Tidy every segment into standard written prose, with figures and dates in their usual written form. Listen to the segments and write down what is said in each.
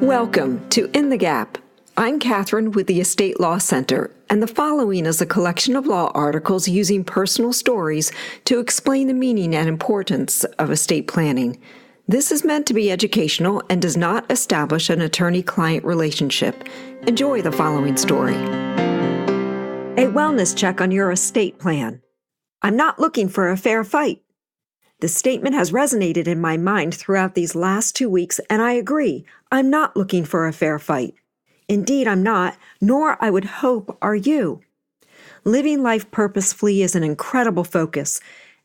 Welcome to In the Gap. I'm Catherine with the Estate Law Center, and the following is a collection of law articles using personal stories to explain the meaning and importance of estate planning. This is meant to be educational and does not establish an attorney-client relationship. Enjoy the following story. A wellness check on your estate plan. I'm not looking for a fair fight. The statement has resonated in my mind throughout these last 2 weeks, and I agree. I'm not looking for a fair fight. Indeed, I'm not, nor I would hope are you. Living life purposefully is an incredible focus.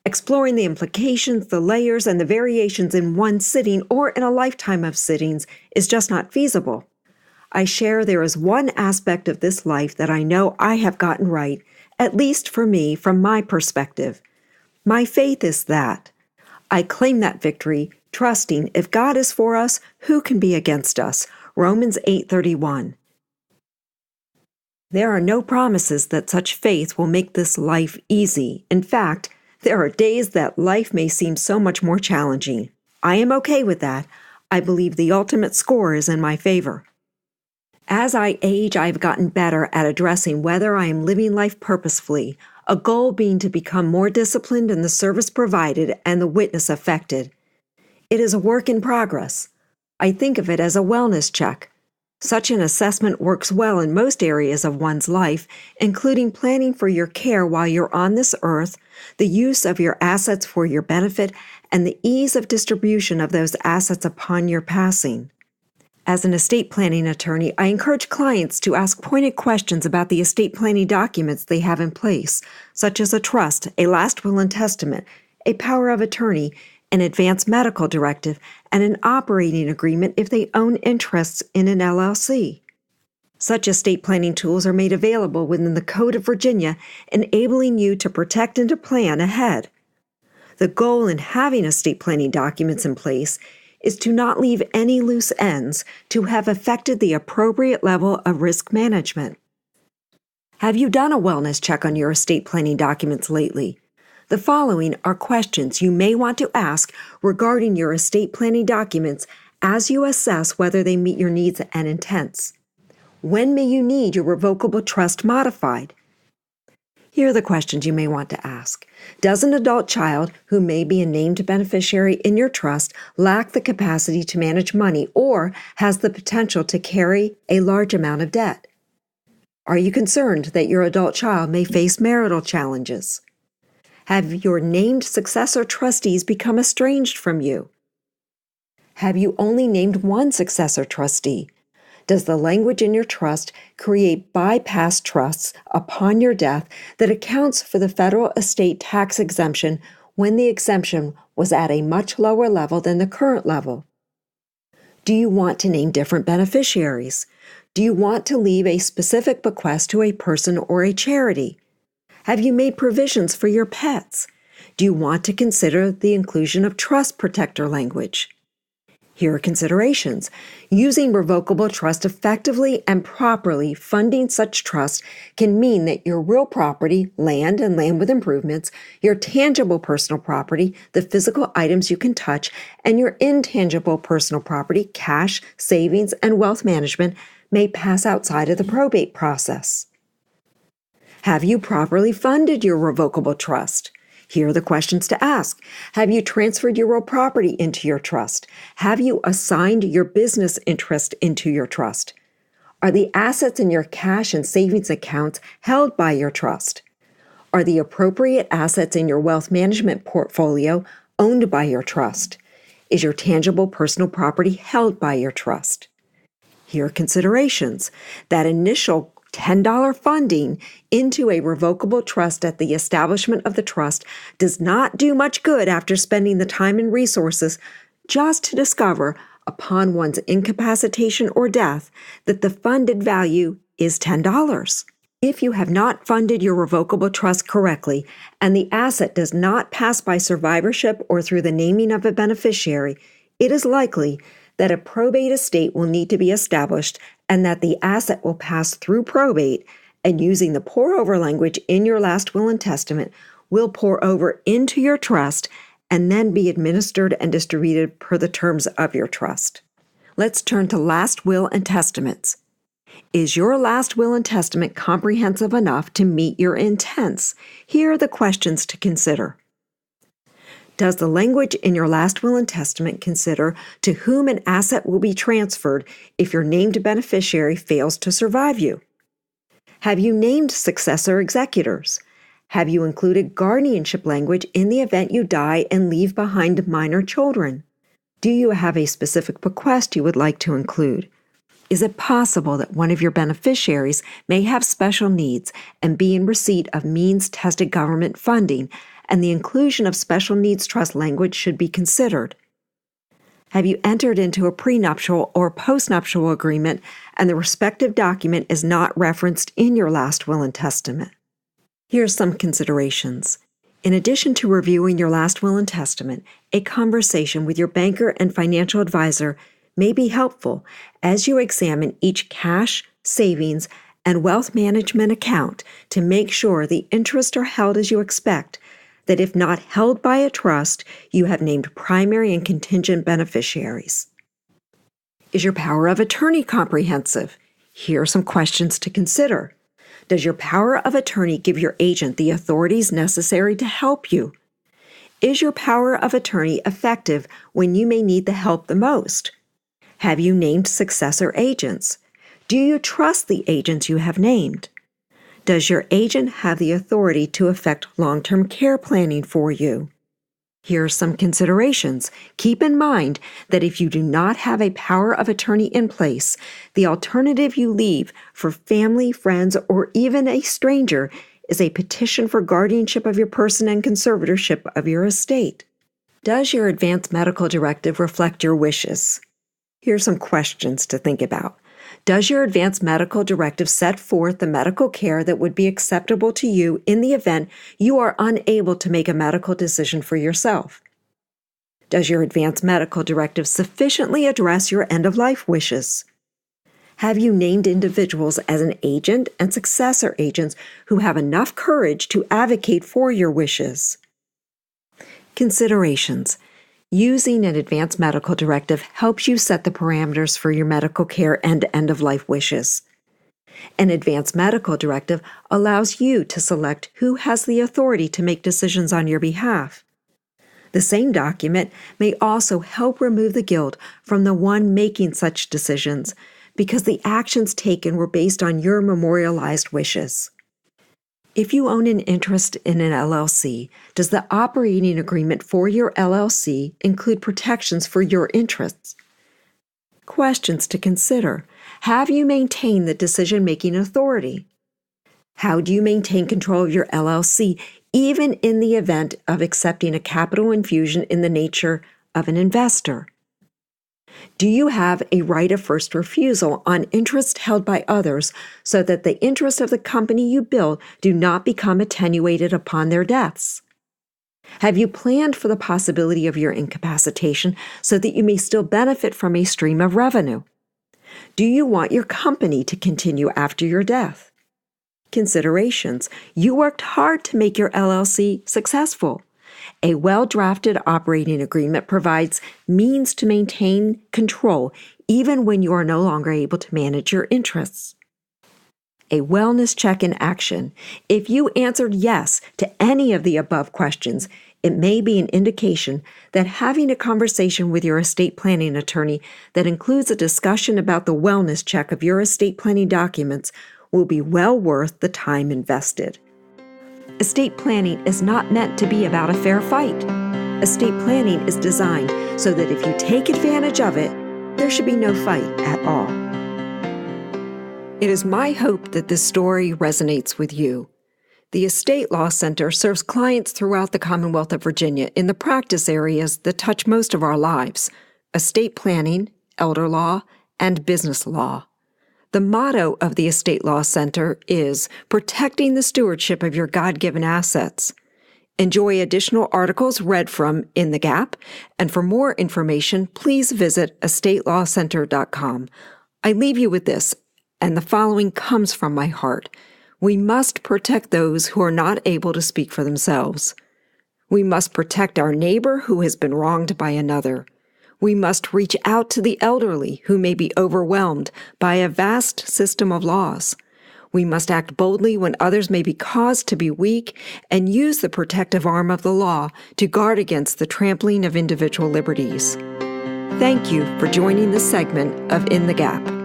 Exploring the implications, the layers, and the variations in one sitting or in a lifetime of sittings is just not feasible. I share there is one aspect of this life that I know I have gotten right, at least for me, from my perspective. My faith is that. I claim that victory, trusting if God is for us, who can be against us? Romans 8:31. There are no promises that such faith will make this life easy. In fact, there are days that life may seem so much more challenging. I am okay with that. I believe the ultimate score is in my favor. As I age, I've gotten better at addressing whether I am living life purposefully, a goal being to become more disciplined in the service provided and the witness affected. It is a work in progress. I think of it as a wellness check. Such an assessment works well in most areas of one's life, including planning for your care while you're on this earth, the use of your assets for your benefit, and the ease of distribution of those assets upon your passing. As an estate planning attorney, I encourage clients to ask pointed questions about the estate planning documents they have in place, such as a trust, a last will and testament, a power of attorney, an advance medical directive, and an operating agreement if they own interests in an LLC. Such estate planning tools are made available within the Code of Virginia, enabling you to protect and to plan ahead. The goal in having estate planning documents in place is to not leave any loose ends, to have affected the appropriate level of risk management. Have you done a wellness check on your estate planning documents lately? The following are questions you may want to ask regarding your estate planning documents as you assess whether they meet your needs and intents. When may you need your revocable trust modified? Here are the questions you may want to ask. Does an adult child who may be a named beneficiary in your trust lack the capacity to manage money or has the potential to carry a large amount of debt? Are you concerned that your adult child may face marital challenges? Have your named successor trustees become estranged from you? Have you only named one successor trustee? Does the language in your trust create bypass trusts upon your death that accounts for the federal estate tax exemption when the exemption was at a much lower level than the current level? Do you want to name different beneficiaries? Do you want to leave a specific bequest to a person or a charity? Have you made provisions for your pets? Do you want to consider the inclusion of trust protector language? Here are considerations. Using revocable trust effectively and properly funding such trust can mean that your real property, land and land with improvements, your tangible personal property, the physical items you can touch, and your intangible personal property, cash, savings, and wealth management may pass outside of the probate process. Have you properly funded your revocable trust? Here are the questions to ask. Have you transferred your real property into your trust? Have you assigned your business interest into your trust? Are the assets in your cash and savings accounts held by your trust? Are the appropriate assets in your wealth management portfolio owned by your trust? Is your tangible personal property held by your trust? Here are considerations. That initial $10 funding into a revocable trust at the establishment of the trust does not do much good after spending the time and resources just to discover, upon one's incapacitation or death, that the funded value is $10. If you have not funded your revocable trust correctly and the asset does not pass by survivorship or through the naming of a beneficiary, it is likely that a probate estate will need to be established and that the asset will pass through probate, and using the pour-over language in your last will and testament will pour over into your trust and then be administered and distributed per the terms of your trust. Let's turn to last will and testaments. Is your last will and testament comprehensive enough to meet your intents? Here are the questions to consider. Does the language in your last will and testament consider to whom an asset will be transferred if your named beneficiary fails to survive you? Have you named successor executors? Have you included guardianship language in the event you die and leave behind minor children? Do you have a specific bequest you would like to include? Is it possible that one of your beneficiaries may have special needs and be in receipt of means-tested government funding, and the inclusion of special needs trust language should be considered? Have you entered into a prenuptial or postnuptial agreement and the respective document is not referenced in your last will and testament? Here are some considerations. In addition to reviewing your last will and testament, a conversation with your banker and financial advisor may be helpful as you examine each cash, savings, and wealth management account to make sure the interests are held as you expect, that if not held by a trust, you have named primary and contingent beneficiaries. Is your power of attorney comprehensive? Here are some questions to consider. Does your power of attorney give your agent the authorities necessary to help you? Is your power of attorney effective when you may need the help the most? Have you named successor agents? Do you trust the agents you have named? Does your agent have the authority to effect long-term care planning for you? Here are some considerations. Keep in mind that if you do not have a power of attorney in place, the alternative you leave for family, friends, or even a stranger is a petition for guardianship of your person and conservatorship of your estate. Does your advance medical directive reflect your wishes? Here are some questions to think about. Does your advance medical directive set forth the medical care that would be acceptable to you in the event you are unable to make a medical decision for yourself? Does your advance medical directive sufficiently address your end-of-life wishes? Have you named individuals as an agent and successor agents who have enough courage to advocate for your wishes? Considerations. Using an advance medical directive helps you set the parameters for your medical care and end-of-life wishes. An advance medical directive allows you to select who has the authority to make decisions on your behalf. The same document may also help remove the guilt from the one making such decisions because the actions taken were based on your memorialized wishes. If you own an interest in an LLC, does the operating agreement for your LLC include protections for your interests? Questions to consider. Have you maintained the decision-making authority? How do you maintain control of your LLC even in the event of accepting a capital infusion in the nature of an investor? Do you have a right of first refusal on interest held by others so that the interests of the company you build do not become attenuated upon their deaths? Have you planned for the possibility of your incapacitation so that you may still benefit from a stream of revenue? Do you want your company to continue after your death? Considerations. You worked hard to make your LLC successful. A well-drafted operating agreement provides means to maintain control even when you are no longer able to manage your interests. A wellness check in action. If you answered yes to any of the above questions, it may be an indication that having a conversation with your estate planning attorney that includes a discussion about the wellness check of your estate planning documents will be well worth the time invested. Estate planning is not meant to be about a fair fight. Estate planning is designed so that if you take advantage of it, there should be no fight at all. It is my hope that this story resonates with you. The Estate Law Center serves clients throughout the Commonwealth of Virginia in the practice areas that touch most of our lives: estate planning, elder law, and business law. The motto of the Estate Law Center is protecting the stewardship of your God-given assets. Enjoy additional articles read from In the Gap, and for more information, please visit estatelawcenter.com. I leave you with this, and the following comes from my heart. We must protect those who are not able to speak for themselves. We must protect our neighbor who has been wronged by another. We must reach out to the elderly who may be overwhelmed by a vast system of laws. We must act boldly when others may be caused to be weak and use the protective arm of the law to guard against the trampling of individual liberties. Thank you for joining this segment of In the Gap.